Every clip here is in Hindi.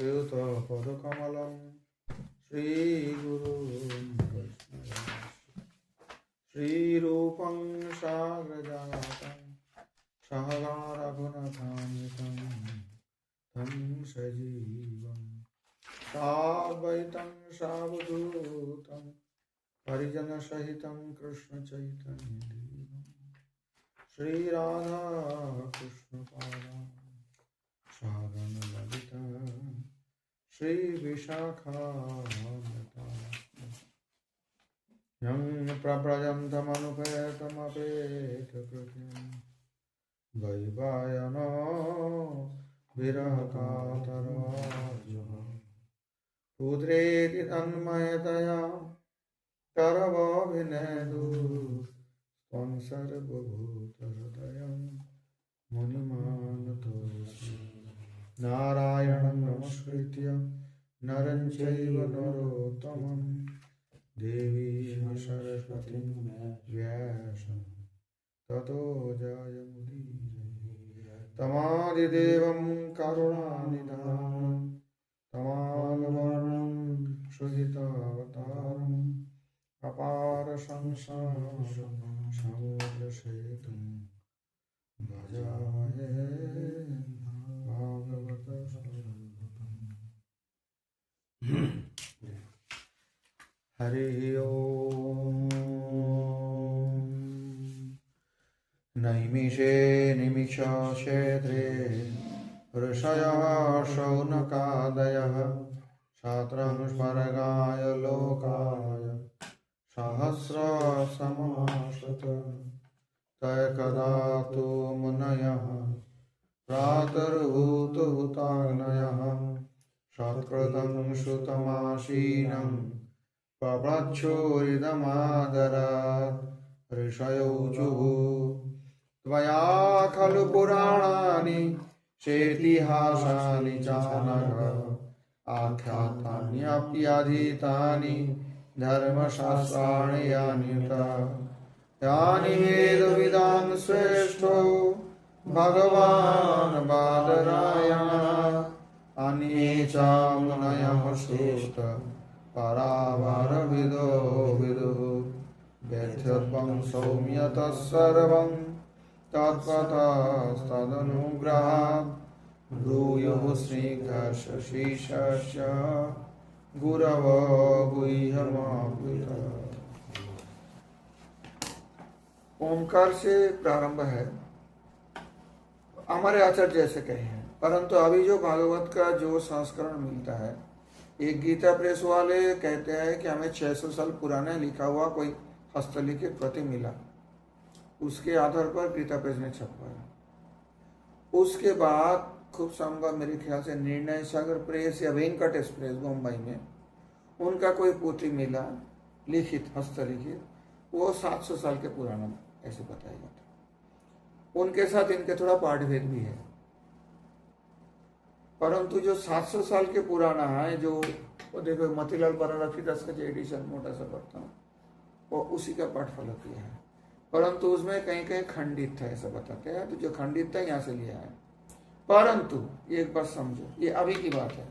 श्रीयुतपदकमलं श्रीगुरुं वैष्णवं श्रीरूपं साग्रजातं सहगण रघुनाथान्वितं तं सजीवं साद्वैतं सावधूतं परिजनसहितं कृष्णचैतन्यदेवं श्रीराधा कृष्णपादां सागण ललिता श्री विशाखान्विता यं प्रव्रजन्तमनुपेतमपेतकृत्यं द्वैपायनो विरहकातरार्जुः पुत्रेति तन्मयतया करवोऽभिनेदुः त्वं सर्वभूतहृदयं मुनिमानतोऽस्मि नारायणं नमस्कृत्य नरं चैव नरोत्तमं देवीं सरस्वतीं व्यासं ततो जयमुदीरये तमादिदेवं करुणानिधानं तमालवर्णं सुहितावतारम् अपार संसारसमुद्रसेतुं भजामहे हरि ओम नैमिषे निमिषक्षेत्रे ऋषयः शौनकादयः छात्रं स्वर्गाय लोकाय सहस्रसमाश्रित तैकदा तु मुनयः प्रातर्हूतहुताग्नयः सत्कृतं श्रुतमासीनं पप्रच्छोरिदमादरात् ऋषयोऽचुः त्वया खलु पुराणानि चेतिहासानि चानघ आख्यातान्यप्यधीतानि धर्मशास्त्राणि यान्युत यानि वेदविदां श्रेष्ठो भगवान् बादरायणः अन्ये च मुनयः श्रुत परावारविदो विदुः वेद्यत्वं सौम्य तत्सर्वं तत्त्वतस्तदनुग्रहात् ब्रूयुः श्रीघर्षशीर्षस्य गुरवो गुह्यमव्ययम्। ओंकार से प्रारंभ है, हमारे आचार्य जैसे कहे हैं, परंतु अभी जो भागवत का जो संस्करण मिलता है, एक गीता प्रेस वाले कहते हैं कि हमें 600 साल पुराना लिखा हुआ कोई हस्तलिखित प्रति मिला, उसके आधार पर गीता प्रेस ने छपवाया। उसके बाद खूब संभव मेरे ख्याल से निर्णय सागर प्रेस या वेंकटेश प्रेस मुंबई में उनका कोई पोथी मिला लिखित हस्तलिखित, वो 700 साल के पुराना ऐसे बताया जाता। उनके साथ इनके थोड़ा पाठभेद भी है, परंतु जो 700 साल के पुराना है, जो वो देखो मतीलाल बरारखीदास का जो एडिशन मोटा सा पढ़ता हूँ, वो उसी का पाठ फॉलो किया है, परंतु उसमें कहीं कहीं खंडित था ऐसा बताते हैं। तो जो खंडित था यहाँ से लिया है, परंतु एक बात समझो, ये अभी की बात है।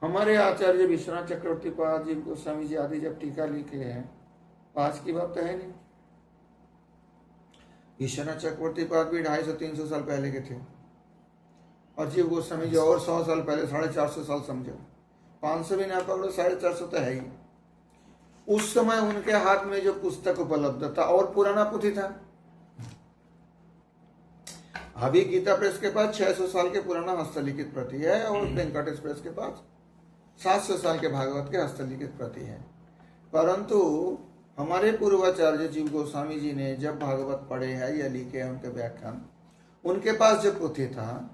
हमारे आचार्य विश्वनाथ चक्रवर्ती पाद जी, गोस्वामी जी आदि जब टीका लिखे हैं, आज की बात तो है नहीं। विश्वनाथ चक्रवर्ती पाद भी 250-300 साल पहले के थे, और जीव गोस्वामी जी और 100 साल पहले, 450 साल समझो, 500 भी ना पकड़ो, 450 तो है ही। उस समय उनके हाथ में जो पुस्तक उपलब्ध था और पुराना पुथी था। अभी गीता प्रेस के पास 600 साल के पुराना हस्तलिखित प्रति है, और वेंकटेश प्रेस के पास 700 साल के भागवत के हस्तलिखित प्रति है। परंतु हमारे पूर्वाचार्य जीव गोस्वामी जी ने जब भागवत पढ़े हैं या लिखे हैं, उनके व्याख्यान, उनके पास जो पुथी था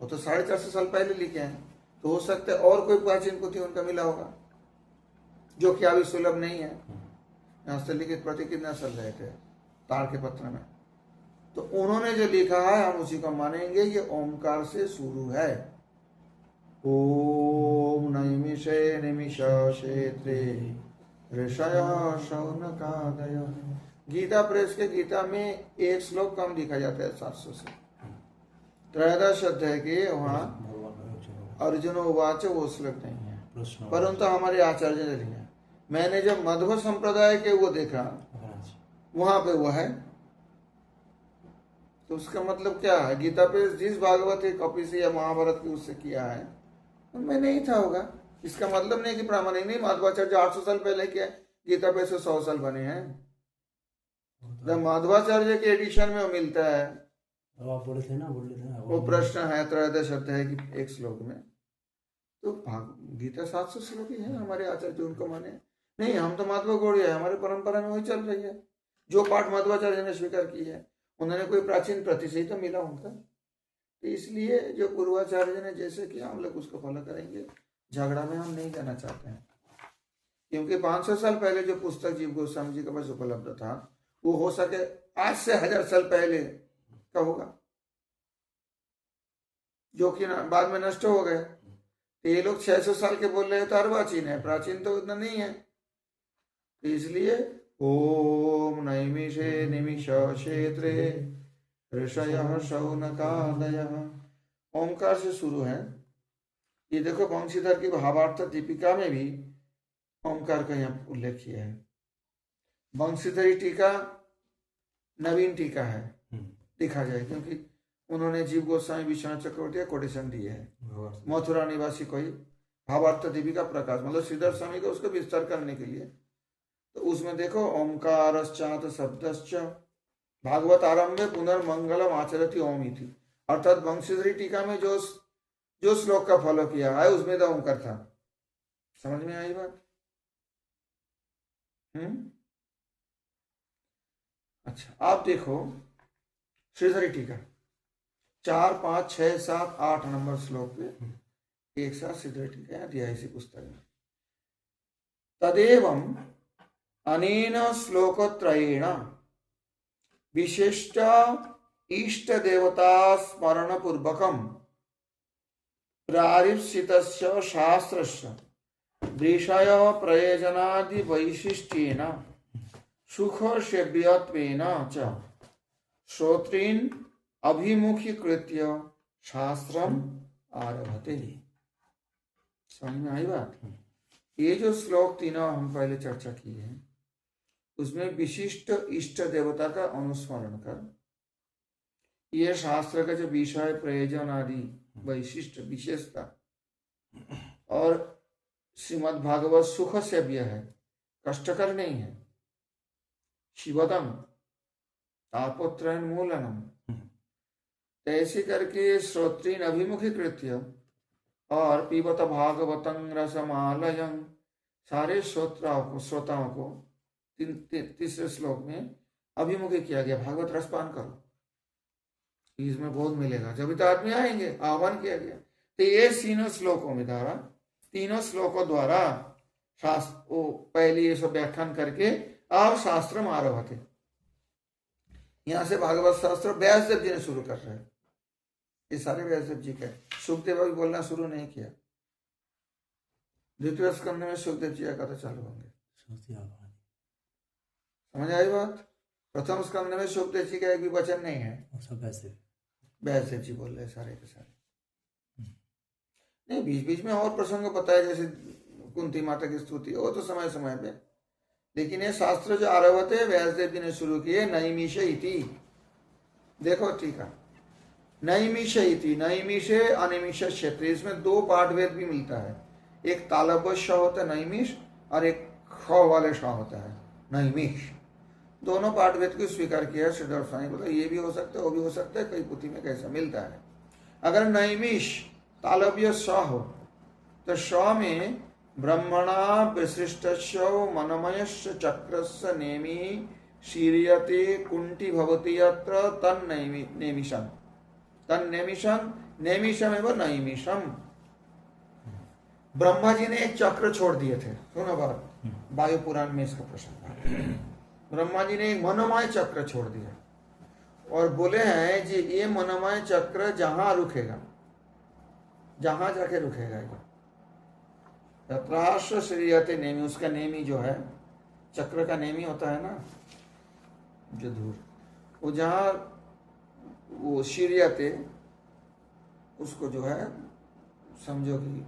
वो तो 450 साल पहले लिखे हैं। तो हो सकता है और कोई प्राचीन पुथी उनका मिला होगा, जो कि अभी सुलभ नहीं है। हस्तलिखित प्रति कितना चल रहे थे तार के पत्र में, तो उन्होंने जो लिखा है हम उसी को मानेंगे। ये ओमकार से शुरू है। ओम नैमिषे निमिष क्षेत्रे ऋषयः शौनकादयः। गीता प्रेस के गीता में एक श्लोक कम लिखा जाता है 700 से। त्रयोदश अध्याय के वहाँ अर्जुन उवाच वो श्लोक नहीं है, प्रश्न परंतु हमारे आचार्य ने लिया। मैंने जब मध्व संप्रदाय के वो देखा वहां पे वो है, तो उसका मतलब क्या है? गीता पे जिस भागवत एक कॉपी से या महाभारत की उससे किया है उनमें नहीं था होगा। इसका मतलब नहीं कि प्रामाणिक नहीं। माधवाचार्य 800 साल पहले क्या गीता पे 100 साल बने हैं। जब माधवाचार्य के एडिशन में वो मिलता है, अब आप बोले थे ना वो प्रश्न है त्रयोदश अध्याय की एक श्लोक में, तो गीता 700 श्लोक ही है। हमारे आचार्य उनको माने नहीं, हम तो माधव गौड़िया है, हमारी परंपरा में वही चल रही है। जो पाठ माधवाचार्य ने स्वीकार की है, उन्होंने कोई प्राचीन प्रति से ही तो मिला उनका। तो इसलिए जो पूर्वाचार्य ने जैसे किया हम लोग उसको फॉलो करेंगे। झगड़ा में हम नहीं जाना चाहते हैं, क्योंकि 500 साल पहले जो पुस्तक जीव गोस्वामी जी के पास उपलब्ध था वो हो सके आज से 1000 साल पहले का होगा, जो कि बाद में नष्ट हो गए। तो ये लोग 600 साल के बोल रहे हैं तो अर्वाचीन है, प्राचीन तो उतना नहीं है। तो इसलिए ओम नैमिषे निमिष क्षेत्रे ऋषयः शौनकादयः, ओंकार से शुरू है। ये देखो वंशीधर की भावार्थ दीपिका में भी ओंकार का यहाँ उल्लेख किया है। वंशीधरी टीका नवीन टीका है, देखा जाए, क्योंकि उन्होंने जीव गोस्वामी विश्वनाथ चक्रवर्ती कोटेशन दिए है। मथुरा निवासी कोई भावार्थ दीपिका प्रकाश, मतलब श्रीधर स्वामी को उसको विस्तार करने के लिए। तो उसमें देखो ओंकारश्चात शब्दश्च भागवत आरंभे पुनर्मंगलम आचरति ओम इति, अर्थात वंशीधरी टीका में जो श्लोक का फॉलो किया है उसमें तो ओंकार था। समझ में आई बात? अच्छा, आप देखो श्रीधरी टीका 4, 5, 6, 7, 8 नंबर श्लोक पे एक साथ श्रीधरी टीका दिया इसी पुस्तक में। तदेवं अनेन श्लोकत्रयेण विशिष्ट इष्ट देवता स्मरण पूर्वकम प्रारिप्सितस्य शास्त्रस्य विषय प्रयोजनादि वैशिष्ट्येन सुख सेव्यत्वेन च श्रोत्रीन् अभिमुखीकृत्य शास्त्रम आरभते। समझ में आई बात? ये जो श्लोक तीनों हम पहले चर्चा की है उसमें विशिष्ट इष्ट देवता का अनुस्मरण कर ये शास्त्र का जो विषय प्रयोजन आदि वैशिष्ट विशेषता और श्रीमद् भागवत सुख सेव्य है, कष्टकर नहीं है। शिवदम तापोत्रयन मूलनम, ऐसे करके श्रोत्रीन अभिमुखी कृत्य और पीबत भागवतं रसमालयं, सारे श्रोताओं को तीसरे श्लोक में अभिमुखी किया गया, भागवत रसपान करो, इसमें बोध मिलेगा, जब तो आदमी आएंगे, आह्वान किया गया। तो ये तीनों श्लोकों द्वारा शास्त्र वो पहले ये सब व्याख्यान करके अब शास्त्र आरभ थे। यहाँ से भागवत शास्त्र व्यासदेव जी ने शुरू कर रहे हैं। ये सारे व्यासदेव जी का, सुखदेव अभी बोलना शुरू नहीं किया। द्वितीय स्कंद में सुखदेव जी का तो चालू होंगे। समझ आई बात? प्रथम स्कंद में सुखदेव जी का एक भी वचन नहीं है, व्यासदेव जी बोल रहे सारे के सारे। नहीं, बीच बीच में और प्रसंग बताया, जैसे कुंती माता की स्तुति, वो तो समय समय पे। लेकिन ये शास्त्र जो आरभ थे व्यासदेव जी ने शुरू किए। नैमिष इति, देखो ठीक है, नैमिष इति, नैमिषे अनिमिष क्षेत्र, इसमें दो पाठ भेद भी मिलता है। एक तालव्य श होता है नैमिष, और एक ख वाले श होता है नैमिष। दोनों पाठ भेद को स्वीकार किया श्रीधर स्वामी, बोला ये भी हो सकता है वो भी हो सकता है, कई पुथी में कैसा मिलता है। अगर नैमिष तालव्य स हो तो श में ब्रह्मणा विशिष्टस्य मनमयस्य चक्रस्य नेमि शीर्यते कुंठी भवति यत्र तन्नेमिषं नेमिषमेव नैमिषम्। ब्रह्मा जी ने एक चक्र छोड़ दिए थे, सुनो बात, वायु पुराण में इसका प्रसंग। ब्रह्मा जी ने एक मनोमय चक्र छोड़ दिया और बोले हैं जी ये मनोमय चक्र जहां रुकेगा, जहां जाके रुकेगा, यत्राश्र श्रीयते नेमि, उसका नेमी जो है चक्र का नेमी होता है ना जो धूर, वो जहां वो शीर्यते उसको जो है समझो कि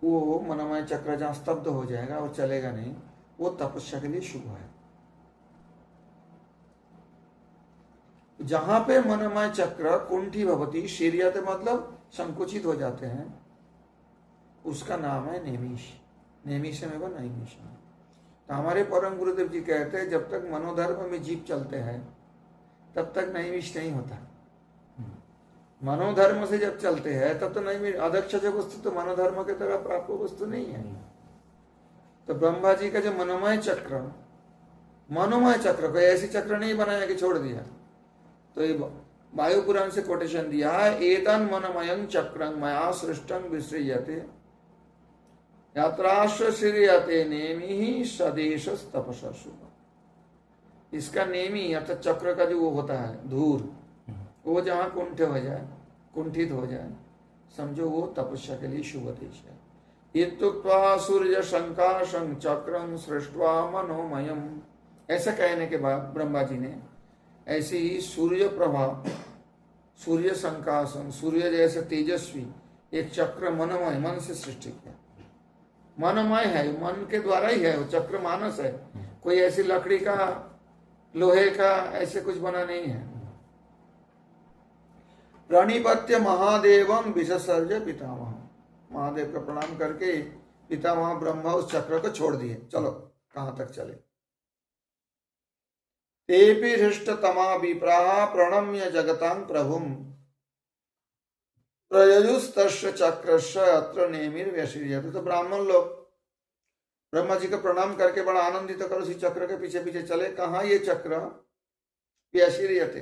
वो मनोमय चक्र जहां स्तब्ध हो जाएगा और चलेगा नहीं, वो तपस्या के लिए शुभ है। जहां पे मनोमय चक्र कुंठी भवती शीर्यते मतलब संकुचित हो जाते हैं, उसका नाम है नेमिष। नेमिष में वो नैमिष। तो हमारे परम गुरुदेव जी कहते हैं जब तक मनोधर्म में जीव चलते हैं तब तक नैमिष नहीं होता। मनोधर्म से जब चलते हैं तब तो नैमिष अध्यक्ष वस्तु तो मनोधर्म की तरह प्राप्त वस्तु नहीं है। तो ब्रह्मा जी का जो मनोमय चक्र कोई ऐसी चक्र नहीं बनाया कि छोड़ दिया। तो ये वायु पुराण से कोटेशन दिया है, एतन मनमयं चक्रं मया सृष्टं विसृज्यते यात्राश्र श्रीयते नेमि सदेश तपसा शुभ। इसका नेमी अर्थात चक्र का जो वो होता है धूर, वो जहां कुंठित हो जाए समझो वो तपस्या के लिए शुभ देश है। इत्युक्त्वा सूर्य शंकाशं चक्रं सृष्ट्वा मनोमयम, ऐसा कहने के बाद ब्रह्मा जी ने ऐसे ही सूर्य प्रभा, सूर्य संकासन, सूर्य जैसे तेजस्वी एक चक्र मनमय, मन से सृष्टि किया। मनमय है, मन के द्वारा ही है वो चक्र, मानस है, कोई ऐसी लकड़ी का लोहे का ऐसे कुछ बना नहीं है। प्रणिपत्य महादेवम विसर्ज पितामह, महादेव का प्रणाम करके पितामह ब्रह्मा उस चक्र को छोड़ दिए, चलो कहां तक चले। तेपि हृष्टतमा विप्राः प्रणम्य जगतां प्रभुम प्रयजुस्तस्य चक्रस्य अत्र नेमिर्व्यशीर्यते। तो ब्राह्मण लोग ब्रह्मा जी का प्रणाम करके बड़ा आनंदित कर उसी चक्र के पीछे पीछे चले। कहा ये चक्र व्यशीर्यते,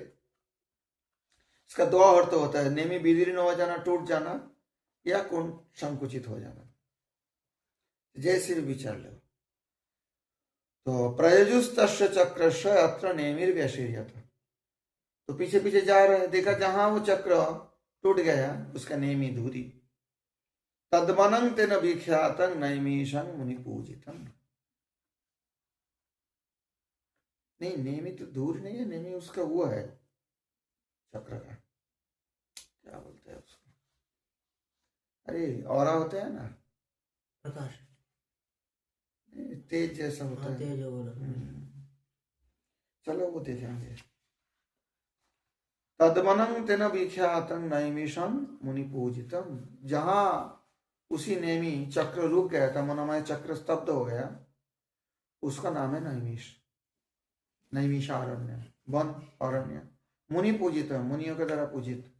इसका दो अर्थ होता है, नेमि विदीर्ण हो जाना, टूट जाना, या कुंठ संकुचित हो जाना, जैसे भी विचार लो। तो प्रयजुस्तस्य चक्रस्य अत्र नेमिर्व्यशीर्यते, तो पीछे पीछे जा रहे, देखा जहां वो चक्र टूट गया उसका नेमि धूरी। तद्मनं तेन विख्यातं नैमिषं मुनि पूजितम्। नहीं, नेमि तो दूर नहीं है, नेमि उसका वो है चक्र का, क्या बोलते हैं उसको, अरे औरा होता है ना, प्रकाश, तेज जैसा होता है, तेज और चलो वो देखेंगे। तद्मनं तेन विख्यातं नैमिषं मुनि पूजितम्, जहां उसी नेमि चक्र रुक गया था, मनोमय चक्र स्तब्ध हो गया, उसका नाम है नैमिष, नैमिषारण्य, वन अरण्य। मुनि पूजित है, मुनियों के द्वारा पूजित।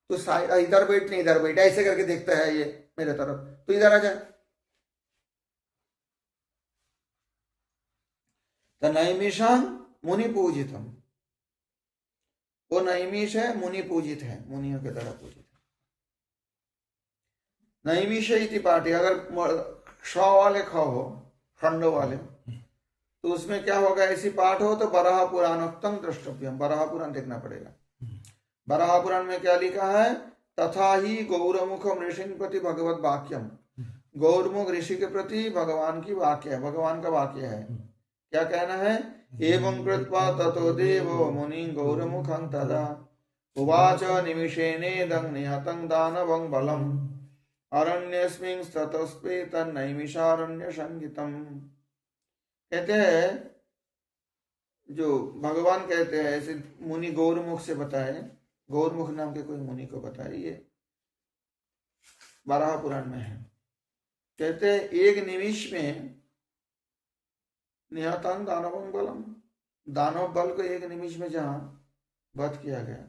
तो इधर बैठ नहीं, इधर बैठ, ऐसे करके देखता है ये मेरे तरफ, तो इधर आ जाए। तो नैमिषं मुनि पूजितम, वो नैमिष है, मुनि पूजित है, मुनियों के द्वारा पूजित है। नैमिष इति पाठी, अगर श वाले ख हो, खंड वाले, तो उसमें क्या होगा, ऐसी पाठ हो तो बराह पुराणोक्तम द्रष्टव्यम, बराह पुराण देखना पड़ेगा। बराह पुराण में क्या लिखा है, तथा ही गौरमुखम ऋषिपति भगवत वाक्यम, गौरमुख ऋषि के प्रति भगवान की वाक्य है, भगवान का वाक्य है। क्या कहना है, एवं कृत्वा ततो देवो मुनि गौरमुखं तदा उवाच निमिषेनेदं निहतं दानवं बलम् अरण्यस्मिन् ततस्ते तन्नैमिषारण्य संगीतम। कहते हैं, जो भगवान कहते हैं ऐसे मुनि गौरमुख से बताए, गौरमुख नाम के कोई मुनि को बताए, ये बारह पुराण में है। कहते हैं एक निमिष में निहतं दानवं बलम, दानव बल को एक निमिष में जहां वध किया गया,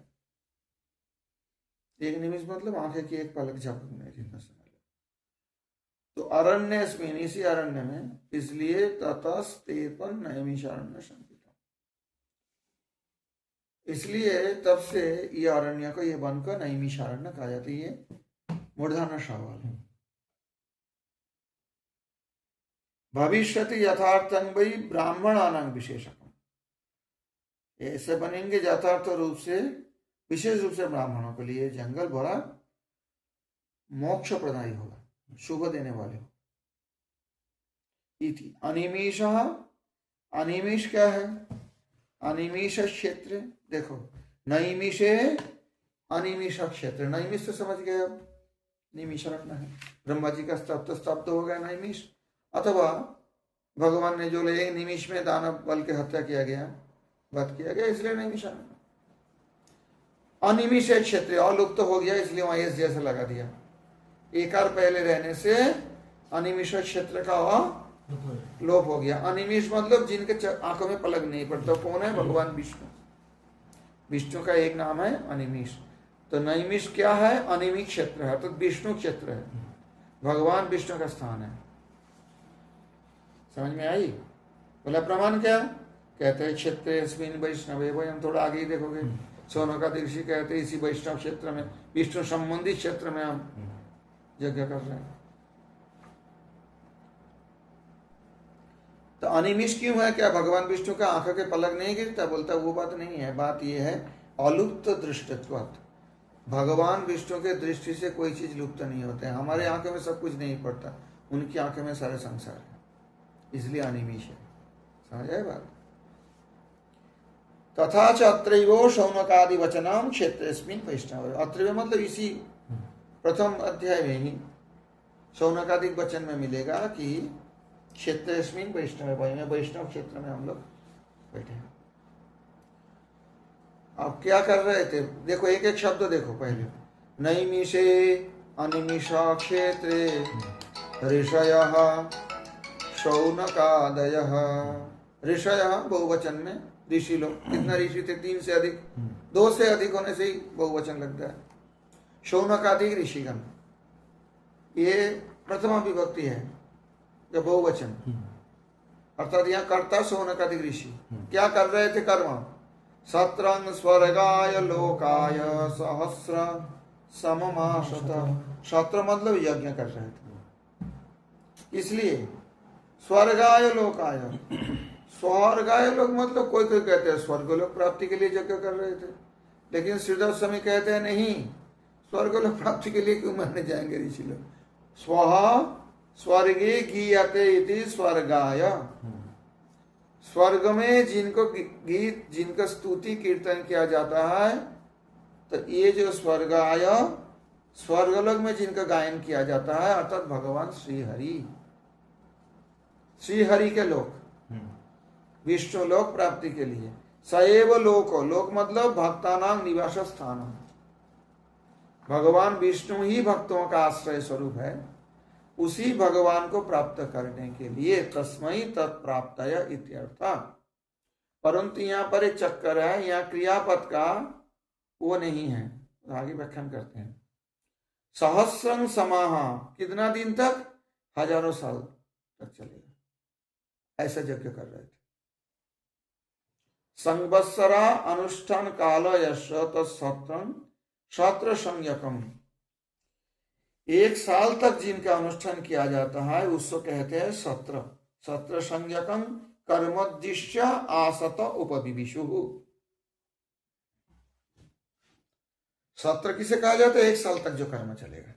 एक निमिष मतलब आंखें की एक पलक झपकने जितना समय। तो अरण्यस्मिन्, इसी अरण्य में, इसलिए ततस्तेपन नैमिषारण्य संगीतम, इसलिए तब से ये अरण्य को, ये वन को नैमिषारण्य कहा जाता है। ये मूर्धन्य सवाल है। भविष्यति यथार्थं वै ब्राह्मणानां विशेषकम, ऐसे बनेंगे यथार्थ रूप से, विशेष रूप से ब्राह्मणों के लिए जंगल बड़ा मोक्ष प्रदायी होगा, शुभ देने वाले हो। इति अनिमीष, अनिमीष क्या है, अनिमीष क्षेत्र, देखो नैमिषे अनिमीष क्षेत्र, नैमिष से समझ गए अब, निमिषारण्य है। ब्रह्मा जी का स्तब्ध हो गया नैमिष, अथवा भगवान ने जो एक निमिष में दानव बल के हत्या किया गया, वध किया गया, इसलिए नैमिषारण्य। अनिमिष एक क्षेत्र अलुप्त हो गया, इसलिए वहां एस जैसे लगा दिया। एकार पहले रहने से अनिमिष क्षेत्र का लोप हो गया। अनिमिष मतलब जिनके आंखों में पलक नहीं पड़ता। कौन है? भगवान विष्णु। विष्णु का एक नाम है अनिमिष। तो नैमिष क्या है? अनिमिष क्षेत्र है, तो विष्णु क्षेत्र है, भगवान विष्णु का स्थान है। समझ में आई? बोला प्रमाण क्या? कहते हैं क्षेत्र वैष्णव। भाई हम थोड़ा आगे ही देखोगे, सोनका ऋषि कहते हैं इसी वैष्णव क्षेत्र में, विष्णु संबंधित क्षेत्र में हम यज्ञ कर रहे हैं। तो अनिमिष क्यों है? क्या भगवान विष्णु का आंखों के पलक नहीं गिरता? बोलता वो बात नहीं है। बात यह है अलुप्त दृष्टित्वात्। भगवान विष्णु के दृष्टि से कोई चीज लुप्त नहीं होते हैं। हमारे आंखों में सब कुछ नहीं पड़ता, उनकी आंखों में सारे संसार है, इसलिए अनिमिष है। समझ आए बात? तथा च अत्रैव शौनकादि वचनम क्षेत्रेस्मिन् वैष्णव। अत्रैव मतलब इसी प्रथम अध्याय में ही शौनकादिक वचन में मिलेगा कि क्षेत्रेस्मिन् वैष्णव, वैष्णव क्षेत्र में हम लोग बैठे हैं। अब क्या कर रहे थे? देखो एक एक शब्द देखो। पहले नैमिषे अनिमिषा क्षेत्रे ऋषयः शौनकादयः। ऋषयः बहुवचन में ऋषि लोग। कितना ऋषि थे? 3 से अधिक, 2 से अधिक होने से ही बहुवचन लगता है। शौनकादिक ऋषिगण, ये प्रथमा विभक्ति है, जो बहुवचन, अर्थात यहाँ कर्ता शौनकादिक ऋषि। क्या कर रहे थे? कर्म। सत्रंग स्वर्गाय लोकाय सहस्र सममाशत। सत्र मतलब यज्ञ कर रहे थे, इसलिए स्वर्गाय लोकाय। स्वर्गाय लोग मतलब कोई कोई कहते हैं स्वर्गलोक प्राप्ति के लिए यज्ञ कर रहे थे, लेकिन श्रीधर स्वामी कहते हैं नहीं, स्वर्गलोक प्राप्ति के लिए क्यों मरने जाएंगे ऋषि लोग? स्वः स्वर्गे गीयते इति स्वर्गाय। स्वर्ग में जिनको गीत, जिनका स्तुति कीर्तन किया जाता है, तो ये जो स्वर्गाय, स्वर्गलोक में जिनका गायन किया जाता है, अर्थात भगवान श्री हरि, श्री हरि के लोक, विष्णु लोक प्राप्ति के लिए। सएव लोको, लोक मतलब भक्तानां निवास स्थान। भगवान विष्णु ही भक्तों का आश्रय स्वरूप है, उसी भगवान को प्राप्त करने के लिए तस्मै तत्प्राप्तय इत्यर्थ। परंतु यहाँ पर एक चक्कर है, यहाँ क्रियापद का वो नहीं है, आगे व्याख्यान करते हैं। सहस्रं समाह, कितना दिन तक? हजारों साल तक चलेगा, ऐसा यज्ञ कर रहे थे। संवत्सरा अनुष्ठान काल यश तत्सत्रं सत्र संयकम। 1 साल तक जिनका अनुष्ठान किया जाता है उसको कहते हैं सत्र। सत्र संयकम कर्मोद्दिश्य आसत उपविविशु। सत्र किसे कहा जाता है? 1 साल तक जो कर्म चलेगा,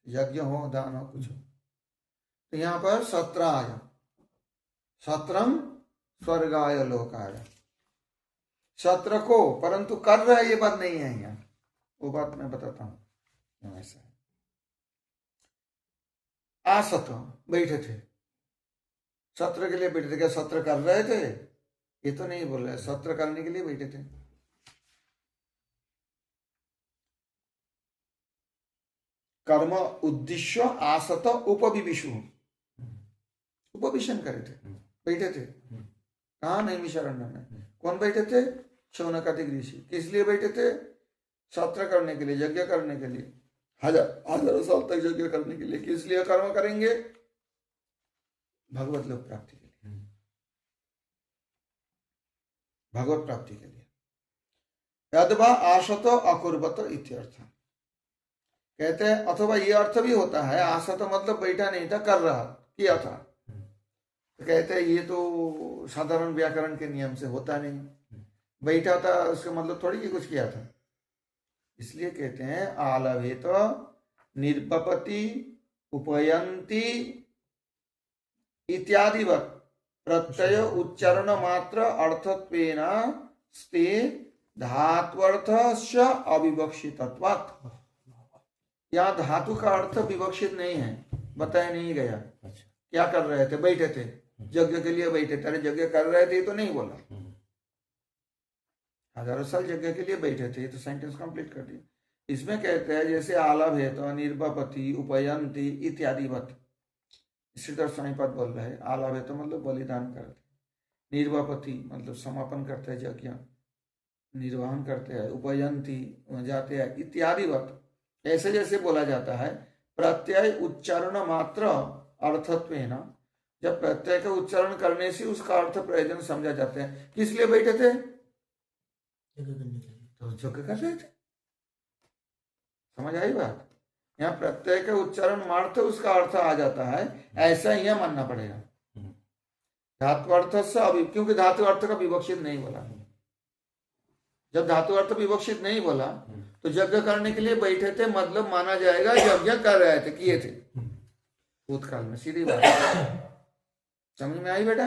यज्ञ हो, दान हो, कुछ हो। तो यहाँ पर सत्राय, सत्रम स्वर्गाय लोकाय, सत्र को, परंतु कर रहा है ये बात नहीं है यहाँ, वो बात मैं बताता हूं। ऐसा आसत, बैठे थे, सत्र के लिए बैठे थे। क्या सत्र कर रहे थे? ये तो नहीं बोल रहे, सत्र करने के लिए बैठे थे। कर्म उद्देश्य आसत उपविविशु, उपविशन करे थे, बैठे थे। कहा? नैमिषारण्य में। कौन बैठे थे? शौनकादिक ऋषि। किस लिए बैठे थे? सत्र करने के लिए, यज्ञ करने के लिए, हजारों साल तक यज्ञ करने के लिए। किस लिए कर्म करेंगे? भगवत लोक प्राप्ति के लिए, भगवत प्राप्ति के लिए। यद्वा आसत अकुर्वत इत्यर्थ। कहते हैं, अथवा ये अर्थ भी होता है, आसत मतलब बैठा नहीं था, कर रहा, किया था। तो कहते हैं ये तो साधारण व्याकरण के नियम से होता नहीं, बैठा था उसका मतलब थोड़ी कि कुछ किया था। इसलिए कहते हैं आलवेत निर्पपति उपयंती इत्यादि प्रत्यय उच्चारण मात्र अर्थत्वेन स्ते धात्वर्थस्य अविवक्षितत्वात्। यहाँ धातु का अर्थ विवक्षित नहीं है, बताया नहीं गया। अच्छा। क्या कर रहे थे? बैठे थे, यज्ञ के लिए बैठे थे। अरे यज्ञ कर रहे थे तो नहीं बोला, हजारों साल यज्ञ के लिए बैठे थे, तो सेंटेंस कंप्लीट कर दिया। इसमें कहते हैं जैसे आलाभेत, निर्वापति, उपयंती इत्यादि वत। श्रीधर स्वामी पद बोल रहे हैं। आलाभेत मतलब बलिदान करते, निर्वापति मतलब समापन करते हैं, यज्ञ निर्वहन करते हैं, उपयंती जाते हैं इत्यादि वत। ऐसे जैसे बोला जाता है प्रत्यय उच्चारण मात्र अर्थत्वेन, जब प्रत्यय का उच्चारण करने से उसका अर्थ प्रयोजन समझा जाता है। किस लिए बैठे थे? तो यज्ञ कर रहे थे। समझ आई बात? यहाँ प्रत्यय का उच्चारण मात्र उसका अर्थ आ जाता है, ऐसा ही मानना पड़ेगा। धातु अर्थ से, क्योंकि धातु अर्थ का विवक्षित नहीं बोला। जब धातु अर्थ विवक्षित नहीं बोला तो यज्ञ करने के लिए बैठे थे, मतलब माना जाएगा यज्ञ कर रहे थे, किए थे भूतकाल में। सीधी बात समझ में आई बेटा?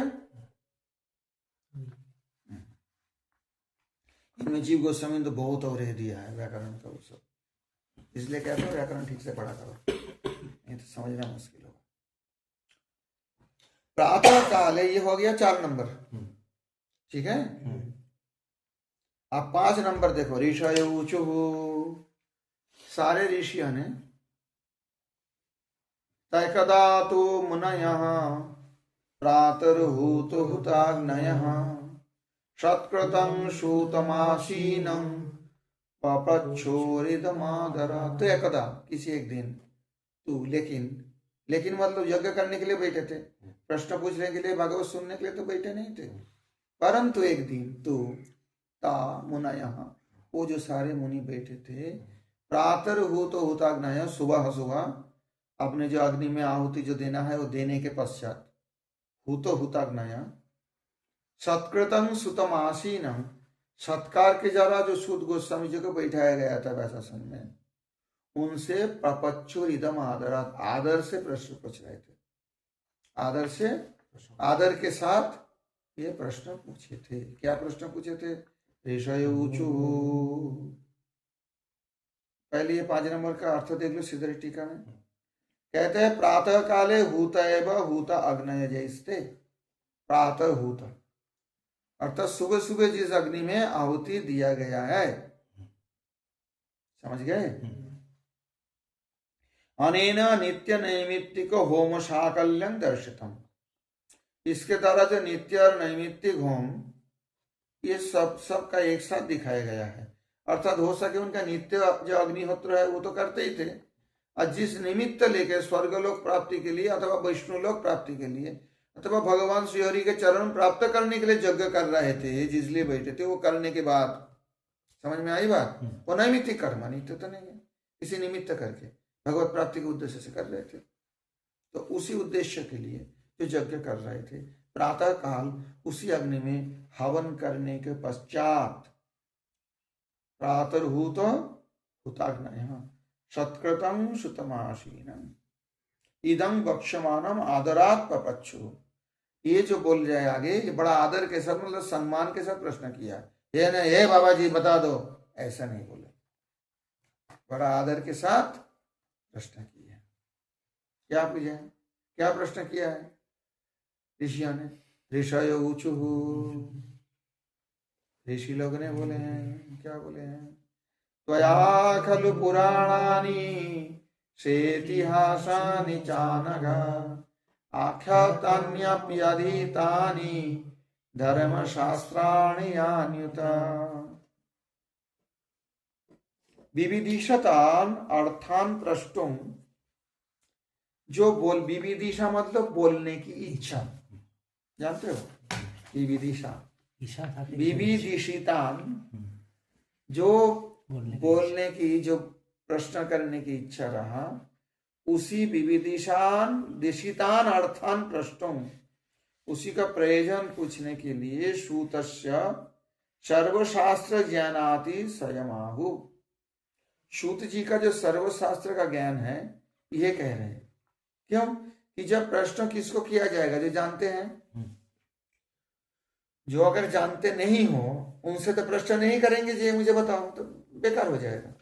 इनमें जीव गोस्वामी ने तो बहुत और दिया है व्याकरण का वो सब, इसलिए कहते हैं व्याकरण ठीक से पढ़ा करो, नहीं तो समझना मुश्किल होगा। प्रातः काले, ये हो गया 4 नंबर, ठीक है। अब 5 नंबर देखो, ऋषय ऊचु, सारे ऋषियों ने तैकदा तो मुनयः प्रातर्हूत हुताग्नयः सत्कृतं सूतमासीनं पप्रच्छोरिदमादरा। तो एकदा, किसी एक दिन, तू, लेकिन मतलब यज्ञ करने के लिए बैठे थे, प्रश्न पूछने के लिए, भागवत सुनने के लिए तो बैठे नहीं थे। परंतु एक दिन तू ता मुनयः, वो जो सारे मुनि बैठे थे, प्रातर्हूत हुताग्नयः, सुबह सुबह अपने जो अग्नि में आहुति जो देना है वो देने के पश्चात, हुतो हुताग्नयः सत्कृतं सुतम आसीनम, सत्कार के जरा जो सूत गोस्वामी जी को बैठाया गया था वैशासन में, उनसे प्रपच्छुरिदम आदरात, आदर से प्रश्न पूछ रहे थे। आदर के साथ ये प्रश्न पूछे थे। क्या प्रश्न पूछे थे? ऋषय ऊचु। पहले ये 5 नंबर का अर्थ देख लो सीधे टीका में। कहते हैं प्रातः काले हूत एव हूत अग्नय जैस्ते। प्रातः हूत अर्थात सुबह सुबह जिस अग्नि में आहुति दिया गया है, समझ गए? अनेन नित्य नैमित्तिक होम साकल्यं दर्शितम, इसके द्वारा जो नित्य और नैमित्तिक होम ये सब का एक साथ दिखाया गया है। अर्थात हो सके उनका नित्य जो अग्निहोत्र है वो तो करते ही थे, और जिस निमित्त लेके स्वर्गलोक प्राप्ति के लिए अथवा वैष्णुलोक प्राप्ति के लिए अथवा भगवान श्रीहरि के चरण प्राप्त करने के लिए यज्ञ कर रहे थे, जिसलिए बैठे थे, वो करने के बाद, समझ में आई बात? वो नैमित्तिक कर्म, नित्य तो नहीं है, इसी निमित्त करके भगवत प्राप्ति के उद्देश्य से कर रहे थे। तो उसी उद्देश्य के लिए जो यज्ञ कर रहे थे, प्रातः काल उसी अग्नि में हवन करने के पश्चात प्रातर्हूत हुताग्नयः सत्कृतं सुतमासीनम् इदं वक्ष्यमानम आदरात् पपच्छु। ये जो बोल जाए आगे, ये बड़ा आदर के साथ, मतलब सम्मान के साथ प्रश्न किया। ये नहीं हे बाबा जी बता दो, ऐसा नहीं बोले, बड़ा आदर के साथ प्रश्न किया। क्या पूछा? क्या प्रश्न किया है ऋषियों ने? ऋषय ऊचु, ऋषि लोग ने बोले हैं, क्या बोले हैं? त्वया खलु पुराणानि सेतिहासानि चानघ आख्यातान्यप्यधीतानि धर्मशास्त्राणि यान्युत। विविदिशतान अर्थान प्रष्टुम, जो बोल, विविदिशा मतलब बोलने की इच्छा, जानते हो? विविदिशा, विविदिशितान जो बोलने की, जो प्रश्न करने की इच्छा रहा, उसी विविदिशान दिशितान अर्थान प्रष्टुम, उसी का प्रयोजन पूछने के लिए सूतस्य सर्वशास्त्र ज्ञानाति स्वयमाहु, सूत जी का जो सर्वशास्त्र का ज्ञान है ये कह रहे हैं। क्यों? कि जब प्रश्न किसको किया जाएगा? जो जानते हैं। जो अगर जानते नहीं हो उनसे तो प्रश्न नहीं करेंगे, जी मुझे बताओ, तो बेकार हो जाएगा।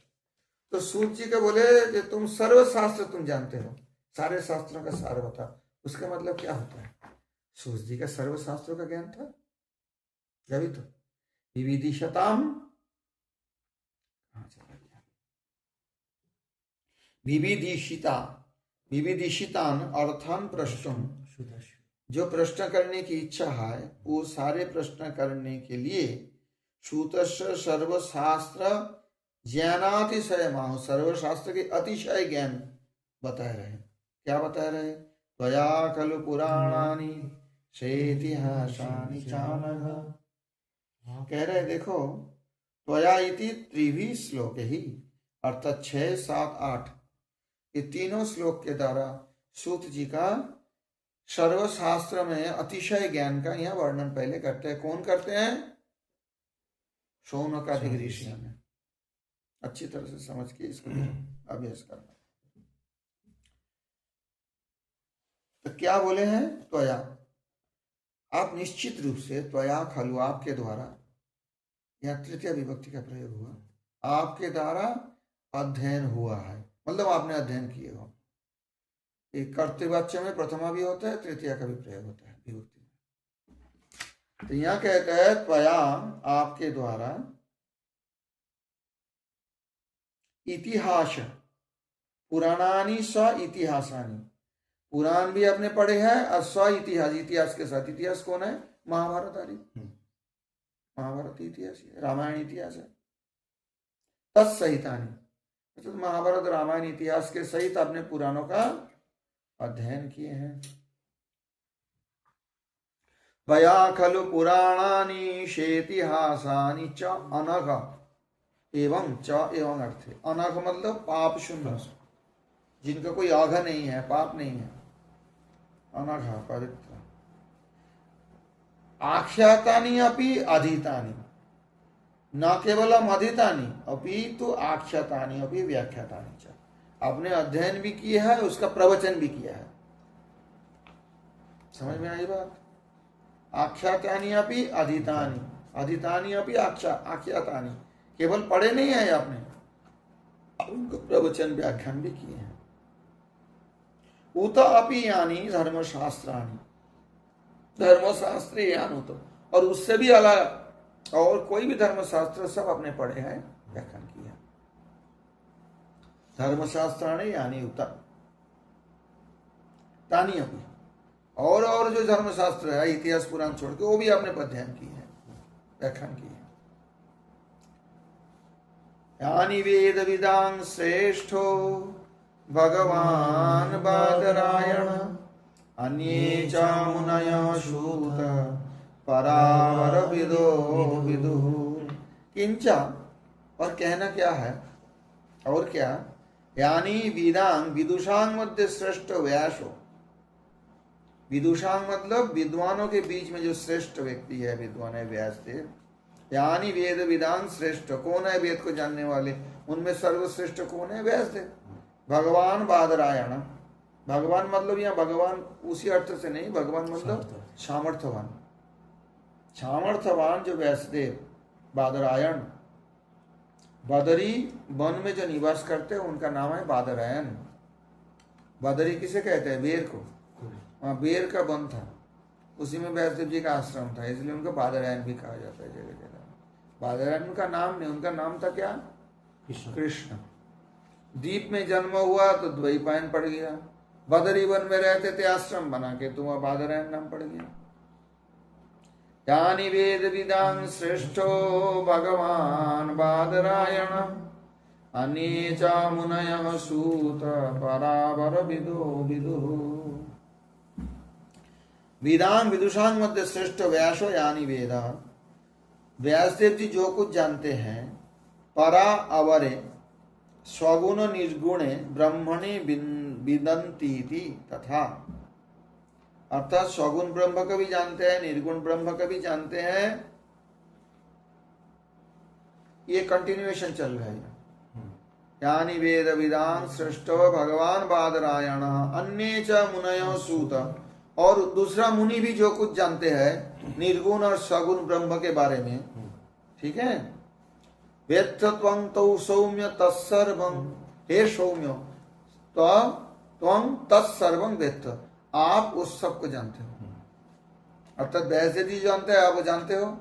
तो सूत जी के बोले कि तुम सर्व शास्त्र तुम जानते हो, सारे शास्त्रों का सार बता। उसका मतलब क्या होता है? सूत जी का सर्व शास्त्रों का ज्ञान था, जभी तो विविदिशताम, विविदिशिता, विविदिशितान अर्थान प्रश्नम, जो प्रश्न करने की इच्छा है वो सारे प्रश्न करने के लिए सूतस्य सर्वशास्त्र ज्ञानातिशय माहु, सर्वशास्त्र के अतिशय ज्ञान बताए रहे। क्या बताए रहे? त्वया खलु पुराणानि शेतिहासानि चानघ। कह रहे देखो, त्वया इति त्रिभि श्लोक ही, अर्थात 6, 7, 8 ये तीनों श्लोक के द्वारा सूत जी का सर्वशास्त्र में अतिशय ज्ञान का यहाँ वर्णन पहले करते हैं। कौन करते हैं? शौनकादिक ऋषियों ने। अच्छी तरह से समझ के इसको अभ्यास करना। तो क्या बोले हैं? त्वया, आप निश्चित रूप से, त्वया खलु आपके द्वारा, यहाँ तृतीय विभक्ति का प्रयोग हुआ, आपके द्वारा अध्ययन हुआ है, मतलब आपने अध्ययन किए हो। एक कर्तृवाच्य में प्रथमा भी होता है, तृतीय का भी प्रयोग होता है विभक्ति में। तो यहाँ कहता है त्वया आपके द्वारा, इतिहास पुराणानि स्व इतिहासानि, पुराण भी आपने पढ़े हैं और स्व इतिहास, इतिहास के साथ। इतिहास कौन है? महाभारत आदि, महाभारत इतिहास है, रामायण इतिहास है। तत्सहितानि, तो महाभारत रामायण इतिहास के सहित आपने पुराणों का अध्ययन किए हैं। वया खलु पुराणानि शेतिहासानि च अनघ, एवं च एवं अर्थ है। अनघ मतलब पाप शून्य, जिनका कोई आघ नहीं है, पाप नहीं है। अनघ पवित्र। आख्यातानि अपि अधीतानि, न केवलम अधीतानि अपितु आख्यातानि अपि व्याख्यातानि च, आपने अध्ययन भी किया है, उसका प्रवचन भी किया है। समझ में आई बात? आख्यातानि अपि अधीतानि, अधीतानि अपि आख्यातानि, केवल पढ़े नहीं है आपने, उनको प्रवचन व्याख्यान भी किए हैं। उत अपि यानी धर्मशास्त्राणि, धर्मशास्त्र यान उत, और उससे भी अलग और कोई भी धर्मशास्त्र सब आपने पढ़े हैं, व्याख्यान किया। धर्मशास्त्राणि यानी उत तानी अपि, और जो धर्मशास्त्र है, इतिहास पुराण छोड़ के, वो भी आपने अध्ययन किए हैं, व्याख्यान किए हैं। यानी वेद विदां श्रेष्ठो भगवान बादरायण, अन्ये च मुनय सूत परावर विदो विदुः। किंचा, और कहना क्या है, और क्या? यानी वेदांग विदुषांग मध्य श्रेष्ठ व्यासो, विदुषांग मतलब विद्वानों के बीच में जो श्रेष्ठ व्यक्ति है, विद्वान है व्यासदेव। यानी वेद विदांग श्रेष्ठ, कौन है वेद को जानने वाले? उनमें सर्वश्रेष्ठ कौन है? व्यासदेव। भगवान बादरायण, भगवान मतलब यहाँ भगवान उसी अर्थ से नहीं, भगवान मतलब सामर्थ्यवान, सामर्थ्यवान जो व्यासदेव बादरायण, बदरी वन में जो निवास करते हैं उनका नाम है बादरायण। बदरी किसे कहते हैं? बेर को। वहाँ बेर का वन था, उसी में व्यासदेव जी का आश्रम था, इसलिए उनको बादरायण भी कहा जाता है जगह जगह। बादरायण उनका नाम नहीं, उनका नाम था क्या? कृष्ण। द्वीप में जन्म हुआ तो द्वैपायन पड़ गया, बदरी वन में रहते थे आश्रम बना के, तो वह बादरायण नाम पड़ गया। यानी वेद विदां श्रेष्ठो भगवान बादरायण, अन्ये च मुनयः सूत परावर विदो विदुः। वेदांग विदुषांग मध्य श्रेष्ठ व्यासो यानी वेदा, व्यासदेव जी जो कुछ जानते हैं, परा अवरे स्वगुण निर्गुणे ब्रह्मणे विदन्ति तथा, अर्थात स्वगुण ब्रह्म का भी जानते हैं, निर्गुण ब्रह्म का भी जानते हैं। ये कंटिन्यूएशन चल रहा है। यानी वेद विदां श्रेष्ठो भगवान बादरायण, अन्ये च मुनयो सूत, और दूसरा मुनि भी जो कुछ जानते हैं निर्गुण और सगुण ब्रह्म के बारे में, ठीक है। वेत्थत्वं तौ सौम्य तत्सर्वं, हे सौम्य तो त्वं तत्सर्वं वेत्थ, आप उस सब को जानते हो। अर्थात वैसे भी जानते हैं आप वो जानते हो,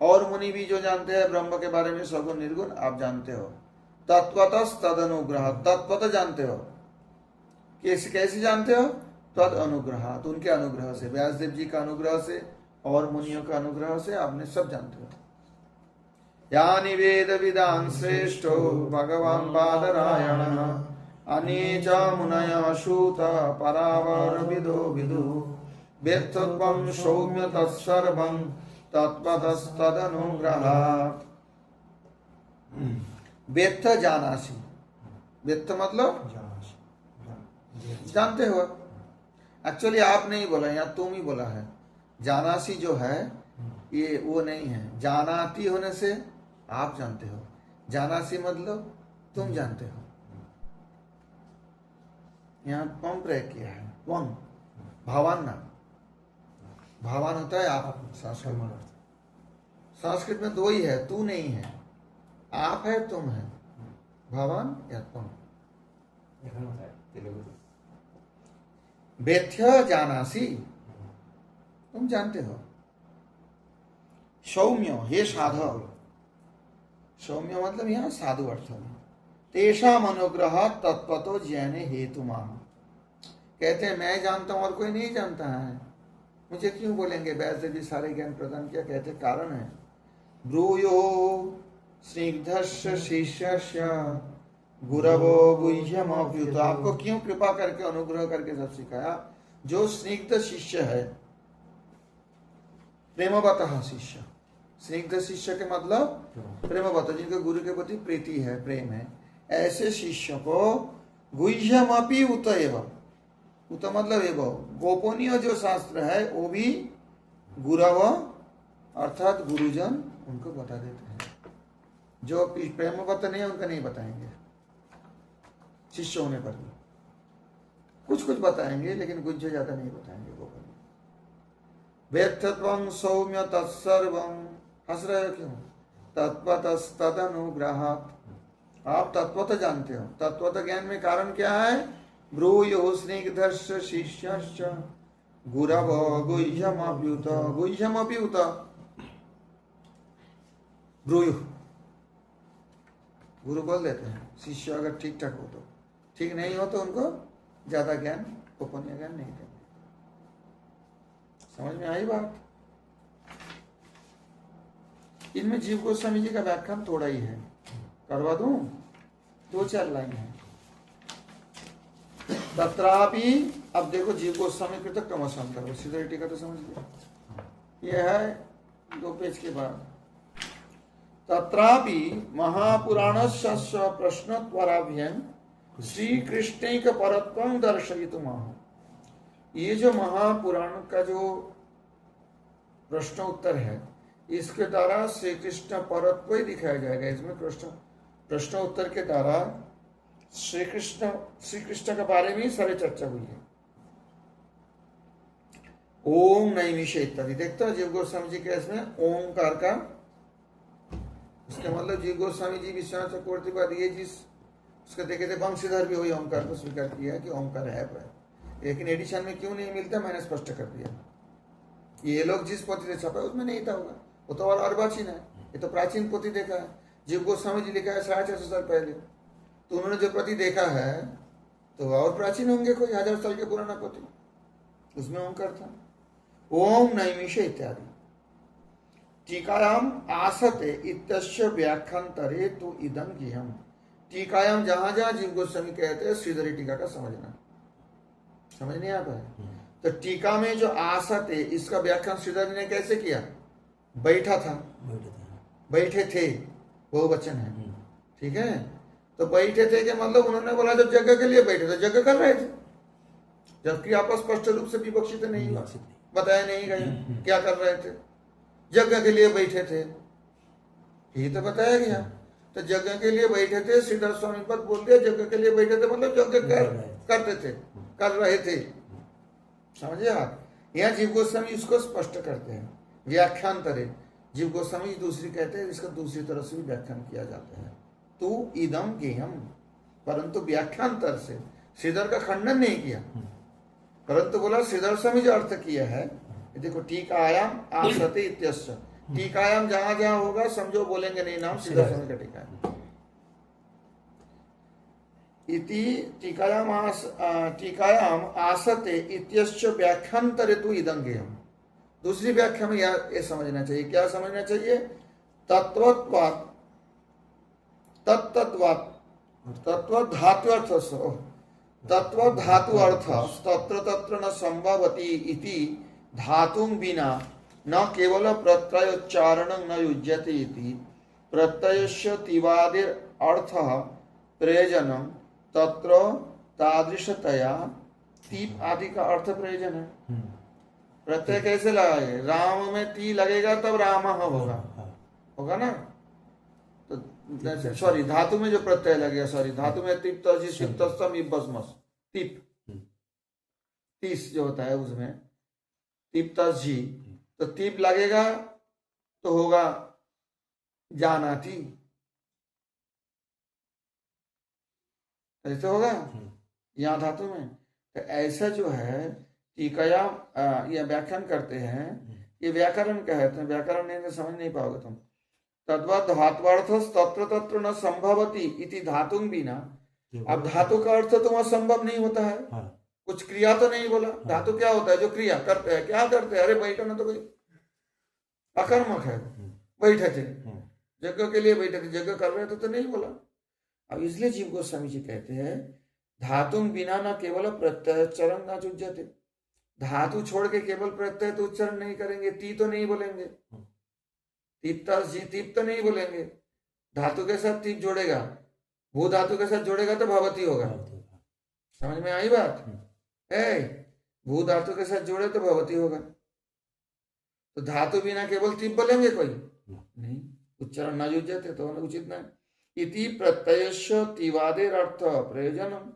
और मुनि भी जो जानते हैं ब्रह्म के बारे में सगुण निर्गुण आप जानते हो। तत्वतः तद अनुग्रह, तत्वतः जानते हो, कैसे कैसे जानते हो? तद अनुग्रह, तो उनके अनुग्रह से, व्यासदेव जी का अनुग्रह से और मुनियों का अनुग्रह से आपने सब जानते हो। यानि वेद विदान श्रेष्ठो भगवान बादरायण, अनेच मुनय सूत परावर विदो विदु, वेत्थत्वं सौम्य तत्सर्वं तत्पदस्तदनुग्रहात्। वेत्थ जानासि, वेत्थ मतलब जानते हो। एक्चुअली आप नहीं बोला, यहाँ तुम ही बोला है। जानासी जो है ये वो नहीं है, जानाती होने से आप जानते हो, जानासी मतलब तुम जानते हो। यहाँ त्वं प्रयोग किया है, त्वं भावान ना, भावान होता है आप। संस्कृत में दो ही है, तू नहीं है, आप है तुम है, भावान या त्वं। वेत्थ जानासी, तुम जानते हो। सौम्य, हे साधव, सौम्य मतलब यहाँ साधु अर्थ में। तेषाम अनुग्रह तत्वतो ज्ञाने हेतु माह, कहते हैं मैं जानता हूं और कोई नहीं जानता है, मुझे क्यों बोलेंगे? वैसे भी सारे ज्ञान प्रदान किया, कहते कारण है। ब्रूयो स्निग्धस्य शिष्यस्य गुरवो गुह्यमभ्युत, आपको क्यों कृपा करके अनुग्रह करके सब सिखाया? जो स्निग्ध शिष्य है, प्रेमवतः शिष्य, स्निग्ध शिष्य के मतलब प्रेमवत, जिनके गुरु के प्रति प्रीति है, प्रेम है, ऐसे शिष्यों को गुह्यमपि उत एव, उत मतलब एव, गोपनीय जो शास्त्र है वो भी गुरव अर्थात गुरुजन उनको बता देते हैं। जो प्रेमवत नहीं है उनको नहीं बताएंगे, शिष्य होने पर भी कुछ कुछ बताएंगे, लेकिन कुछ ज्यादा नहीं बताएंगे। गोपनीय वेत्थत्वं सौम्य तत्सर्वं, हंस रहे हो क्यों? तत्वतस्तदनुग्रहात्, आप तत्वतः जानते हो। तत्वतः ज्ञान में कारण क्या है? ब्रूयो स्निग्धस्य शिष्यश्च गुरव गुह्यमभ्युत, गुह्यमभ्युत ब्रूयु, गुरु बोल देते हैं। शिष्य अगर ठीक ठाक हो तो, ठीक नहीं हो तो उनको ज्यादा ज्ञान, गोपनीय ज्ञान नहीं देंगे। समझ में आई बात? इनमें जीव गोस्वामी जी का व्याख्यान थोड़ा ही है, करवा दूं? 2-4 लाइन है। तत्रापि, अब देखो जीव गोस्वामी कृत क्रमशंकर, सीधे टीका तो समझ गया, यह है 2 पेज के बाद। तत्रापि महापुराणस्य प्रश्नोत्तराभ्याम श्री कृष्णैक परत्वं दर्शयितुमाह, ये जो महापुराण का जो प्रश्न उत्तर है, इसके द्वारा श्री कृष्ण परत्व ही दिखाया जाएगा। इसमें प्रश्न उत्तर के द्वारा श्री कृष्ण के बारे में ही सारी चर्चा हुई है। ओम नैमिष इत्यादि देखते हो जीव गोस्वामी जी के इसमें ओंकार का, इसका मतलब जीव गोस्वामी जी विश्वनाथ चक्रवर्ती बाद ये जिस उसके देखे थे वंशीधर भी हुई ओंकार को स्वीकार किया कि ओंकार है, लेकिन एडिशन में क्यों नहीं मिलता मैंने स्पष्ट कर दिया। ये लोग जिस पोथी से छपा उसमें नहीं था होगा, वो तो और अर्वाचीन है, ये तो प्राचीन पोथी देखा है। जीव गोस्वामी जी लिखा है 450 साल पहले, तो उन्होंने जो पोथी देखा है तो और प्राचीन होंगे, कोई 1000 साल के पुराना पोथी, उसमें ओंकार था। ओम नैमिष इत्यादि। टीकायाम आसते इत्यस्य व्याख्यांतरे तो इदं ज्ञेयम्, टीकायाम जहां जहां जीव गोस्वामी कहते हैं श्रीधरी टीका का समझना, समझ नहीं आता है। तो टीका में जो आसत है इसका व्याख्यान श्रीधर ने कैसे किया? बैठा था, बैठे थे, बहुवचन है, ठीक है। तो बैठे थे के मतलब उन्होंने बोला जब यज्ञ के लिए बैठे थे, यज्ञ कर रहे थे, जबकि आपस स्पष्ट रूप से विवक्षित नहीं हुआ, बताया नहीं गया क्या कर रहे थे। यज्ञ के लिए बैठे थे, ये तो बताया गया। तो यज्ञ के लिए बैठे थे, श्रीधर स्वामी पद बोल दिया, यज्ञ के लिए बैठे थे मतलब यज्ञ करते थे, कर रहे थे, समझे आप। यहाँ जीव गोस्वामी इसको स्पष्ट करते हैं व्याख्यांतरे, जीव गोस्वामी जी दूसरी कहते हैं, इसका दूसरी तरह से भी व्याख्यान किया जाता है। तू इदम गेयम, परंतु व्याख्यांतर से श्रीधर का खंडन नहीं किया, परंतु बोला श्रीधर स्वामी जो अर्थ किया है, देखो टीकायाम आसते इत्यस्य, टीकायाम जहां जहां होगा समझो बोलेंगे नहीं नाम श्रीधर स्वामी का टीका है। इति टीकायाम आसते इत्यस्य व्याख्यांतरे तु इदं गेयम। दूसरी व्याख्या में ये समझना चाहिए, क्या समझना चाहिए? तत्वत्वात् तत्तत्वात् तत्व धातु अर्थ, तत्व धातु अर्थ तत्र तत्र न संभवति इति धातुं विना न केवल प्रत्ययोच्चारणं न युज्यते इति प्रत्ययस्य तिवादिर अर्थ प्रयोजनं तत्र तादृशतया तीप आदि का अर्थ प्रयोजन है। प्रत्यय कैसे लगाए? राम में ती लगेगा तब राम होगा ना, तो सॉरी धातु में जो प्रत्यय लगेगा, सॉरी धातु में तीप तीप 30 जो होता है उसमें तीप जी, तो तीप लगेगा तो होगा जाना थी, ऐसे होगा यहाँ धातु में। तो ऐसा जो है टीकाया ये व्याख्यान करते हैं, ये व्याकरण कहते हैं, व्याकरण नहीं तो समझ नहीं पाओगे तुम। तद्वत् धात्वार्थ तत्र तत्र न संभवति इति धातुं बिना, अब धातु का अर्थ तो वहां संभव नहीं होता है, कुछ क्रिया तो नहीं बोला। धातु क्या होता है? जो क्रिया करते हैं, क्या करते हैं? अरे बैठो ना, तो कोई अकर्मक है, बैठे थे जगह के लिए, बैठे थे जगह कर रहे थे तो नहीं बोला। अब इसलिए जीव गोस्वामी जी कहते हैं धातुं बिना न केवल प्रत्युच्चारण न युज्यते, धातु छोड़ के केवल प्रत्यय तो उच्चारण नहीं करेंगे, ती तो नहीं बोलेंगे, तीप तो नहीं बोलेंगे, धातु के साथ तीप जोड़ेगा, भू धातु के साथ जोड़ेगा तो भवती होगा। समझ में आई बात है? भू धातु के साथ जोड़े तो भवती होगा, तो धातु बिना केवल तीप बोलेंगे कोई नहीं, उच्चारण न युज्यते तो उचित नहीं। इति प्रत्ययस्य तिवादेर अर्थ प्रयोजनम,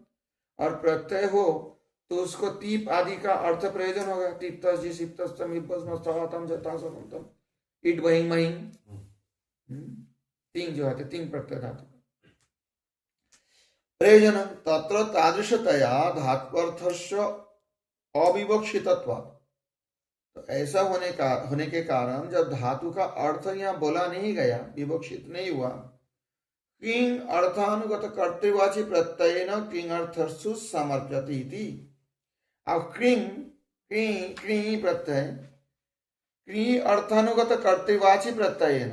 और प्रत्यय हो तो उसको तीप आदि का अर्थ प्रयोजन होगा। तीप्तस सिप्तस्तम इब्बस्मस्तम जतासम इट बहिं महिं, तीन जो है तीन प्रत्यय धातु प्रयोजन तत्र तादृशतया धात्वर्थस्य अविवक्षितत्वात्, तो ऐसा होने के कारण जब धातु का अर्थ यहाँ बोला नहीं गया, विवक्षित नहीं हुआ, क्रिंग अर्थानुगत कर्तृवाची प्रत्ययेन क्रिंग अर्थस्तु समर्प्यते इति। अब क्रिंग प्रत्यय क्रिंग अर्थानुगत कर्तृवाची प्रत्ययेन,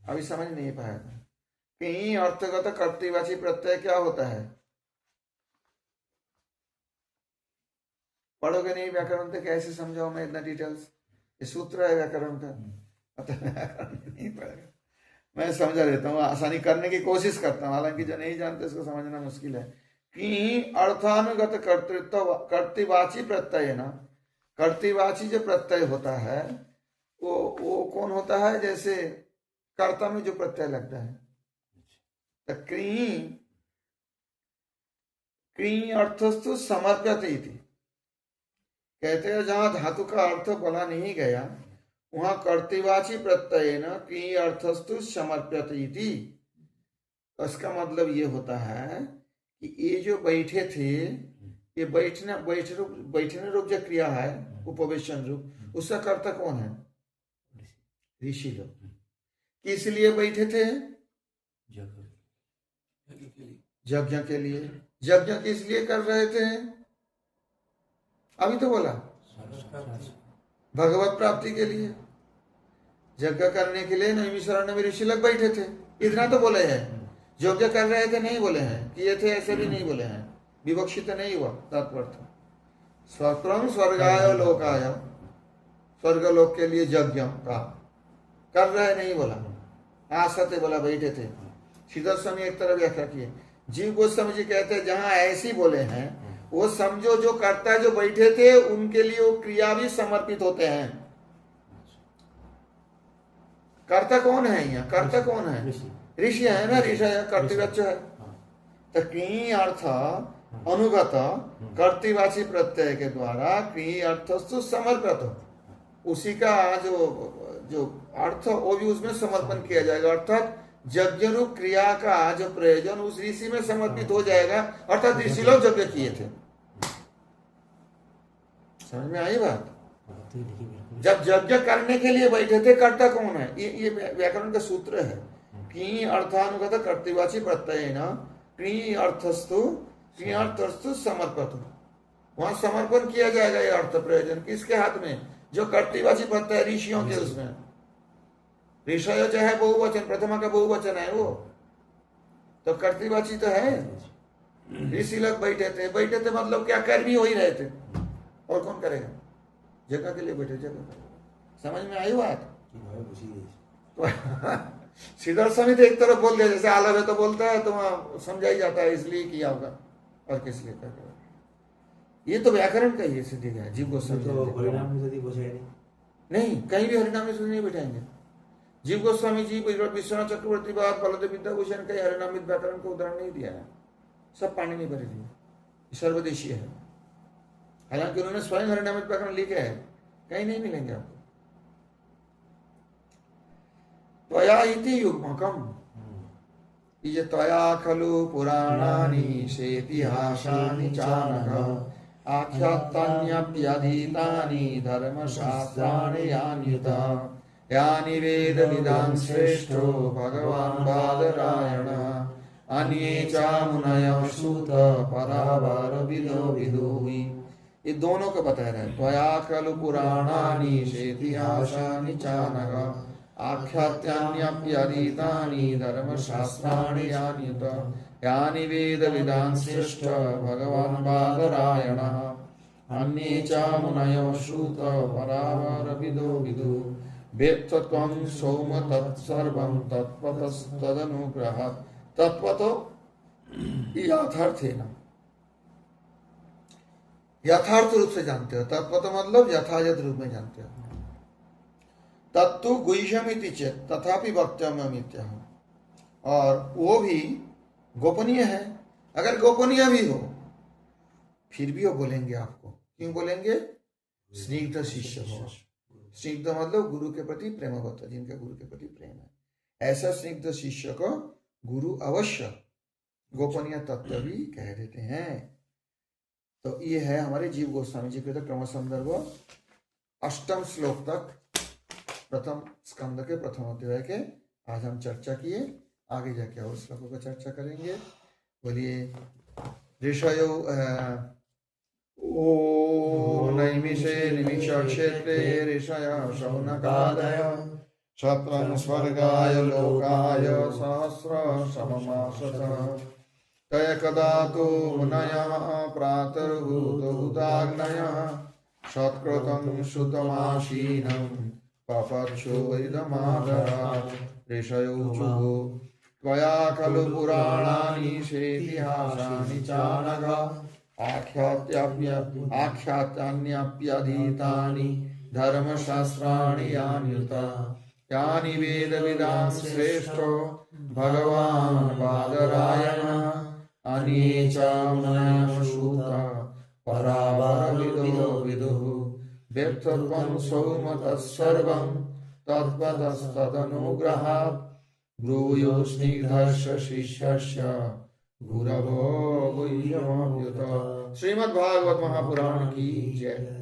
अभी समझ नहीं पाया था। क्रिंग अर्थगत कर्तृवाची प्रत्यय क्या होता है? पढ़ोगे नहीं व्याकरण तो कैसे समझाओ मैं इतना डिटेल्स? ये सूत्र है व्याकरण का, नहीं पड़ेगा। मैं समझा देता हूँ, आसानी करने की कोशिश करता हूँ, हालांकि जो नहीं जानते उसको समझना मुश्किल है। कि अर्थानुगत कर्तृवाची प्रत्यय ना, कर्तृवाची जो प्रत्यय होता है वो कौन होता है? जैसे कर्ता में जो प्रत्यय लगता है, तो क्री अर्थस्तु समर्प्यते इति, कहते हैं जहां धातु का अर्थ बोला नहीं गया वहां कर्तृवाची प्रत्यय न क्री अर्थस्तु समर्प्यते इति। इसका मतलब ये होता है कि ये जो बैठे थे, ये बैठने रूप जो क्रिया है उपवेशन रूप, उसका कर्ता कौन है? ऋषि लोग। किस लिए बैठे थे? यज्ञ के लिए। यज्ञ किस लिए कर रहे थे? अभी तो बोला भगवत प्राप्ति के लिए, यज्ञ करने के लिए नैमिषारण्य में ऋषि लोग बैठे थे, इतना तो बोले हैं। यज्ञ कर रहे थे नहीं बोले हैं, किए थे ऐसे भी नहीं बोले हैं, विवक्षित नहीं हुआ तात्पर्य। स्वक्रम स्वर्गाय लोकाय, स्वर्ग लोक के लिए यज्ञ का कर रहे नहीं बोला, आसते बोला बैठे थे। श्रीधर स्वामी एक तरह व्याख्या किए। जीव गोस्वामी जी कहते हैं जहां ऐसी बोले हैं वो समझो जो करता जो बैठे थे उनके लिए वो क्रिया भी समर्पित होते हैं। कर्ता कौन है यहाँ? कर्ता कौन है? ऋषि है ना, ऋषि है, कर्तृवाच है। तो क्री अर्थ अनुगत कर्तृवाची प्रत्यय के द्वारा क्री अर्थस्तु समर्पित हो, उसी का जो जो अर्थ वो भी उसमें समर्पण किया जाएगा, अर्थात यज्ञ रूप क्रिया का जो प्रयोजन उस ऋषि में समर्पित हो जाएगा, अर्थात ऋषि लोग यज्ञ किए थे। समझ में आई बात? बात तो लिखी बिल्कुल। जब यज्ञ करने के लिए बैठे थे, कर्ता कौन है? ये व्याकरण का सूत्र है कि अर्थानुगत कर्तृवाची प्रत्यय न क्री अर्थस्तु समर्पत। वहां समर्पण किया जाएगा ये अर्थ प्रयोजन किसके हाथ में? जो कर्तृवाची प्रत्यय ऋषियों के, उसमें ऋषय जो है बहुवचन, प्रथमा का बहुवचन है वो, तो कर्तृवाची तो है। ऋषि लोग बैठे थे मतलब क्या, कर्मी हो ही रहे थे, और कौन करेगा? जगह के लिए बैठे, जगह। समझ में आई बात? सीधा समित एक तरफ बोल दिया, जैसे आलव है तो बोलता है तो वहां समझा ही जाता है, इसलिए किया होगा और किस लिए कर। ये तो व्याकरण का ही सिद्धि है। जीव गोस्वामी नहीं, कहीं भी हरिनामी से नहीं बैठाएंगे। जीव गोस्वामी जी, विश्वनाथ चक्रवर्ती बाद बलदेव विद्याभूषण कहीं हरिनामित व्याकरण को उदाहरण नहीं दिया है, सब पाणिनि पर दिया, सर्वदेशीय है। हालांकि उन्होंने स्वयं हरिनामित व्याकरण लिखे है, कहीं नहीं मिलेंगे आपको। त्वया इति युग्मकम्, ये त्वया खलु पुराणानि सेतिहासानि चानघ आख्यातान्यप्यधीतानि धर्मशास्त्राणि यान्युत यानि वेदविदां श्रेष्ठो भगवान् बादरायणः अन्ये च मुनयः श्रुत परावारविदो विदुहि। ये दोनों को बता रहे हैं। त्वया खलु पुराणानि सेतिहासानि चानघ आख्यात्यान्यप्यधीतानि धर्मशास्त्राणि यान्युत यानि वेदविदां श्रेष्ठ भगवान् बादरायणः अन्ये च मुनयः श्रुत परावारविदो विदुः वेत्थ त्वं सौम तत्सर्वं तत्त्वतस्तदनुग्रहात्। तत्त्वतो यथार्थेन, यथार्थ रूप से जानते हो। तत्व तो मतलब यथायथ रूप में जानते हो। तत्तु गुह्यमिति चेत् तथापि वक्तव्यमित्यः, और वो भी गोपनीय है। अगर गोपनीय भी हो फिर भी वो बोलेंगे आपको। क्यों बोलेंगे? स्निग्ध शिष्य हो। स्निग्ध मतलब गुरु के प्रति प्रेमवत, जिनका गुरु के प्रति प्रेम है, ऐसा स्निग्ध शिष्य को गुरु अवश्य गोपनीय तत्व भी कह देते हैं। तो ये है हमारे जीव गोस्वामी जी के क्रम संदर्भ 8वें श्लोक तक प्रथम स्कंद के प्रथम अध्याय के आज हम चर्चा किए। आगे जाके और श्लोकों का चर्चा करेंगे। बोलिए ऋषयो ओ नैमिषे निमिष क्षेत्रे ऋषय शौनकादय क्षत्रं स्वर्गाय लोकाय सहस्र सममासत तय कदा तो मुनयः प्रातर्भूतभूताग्नयः सत्कृतं श्रुतमासीनं पपक्षोरिदमादरात् ऋषयोचुः त्वया खलु पुराणानि सेतिहासानि चानघ आख्यातान्यप्यधीतानि धर्मशास्त्राणि यान्युत यानि वेदविदां श्रेष्ठो भगवान् बादरायणः अन्ये च मुनयः श्रुता परावरविदो विदुः व्यक्तत्वं सौम तत्सर्वं तत्त्वतस्तदनुग्रहात् ब्रूयो स्निग्धस्य शिष्यस्य गुरवो गुह्यमव्युत। श्रीमद् भागवत महापुराण की जय।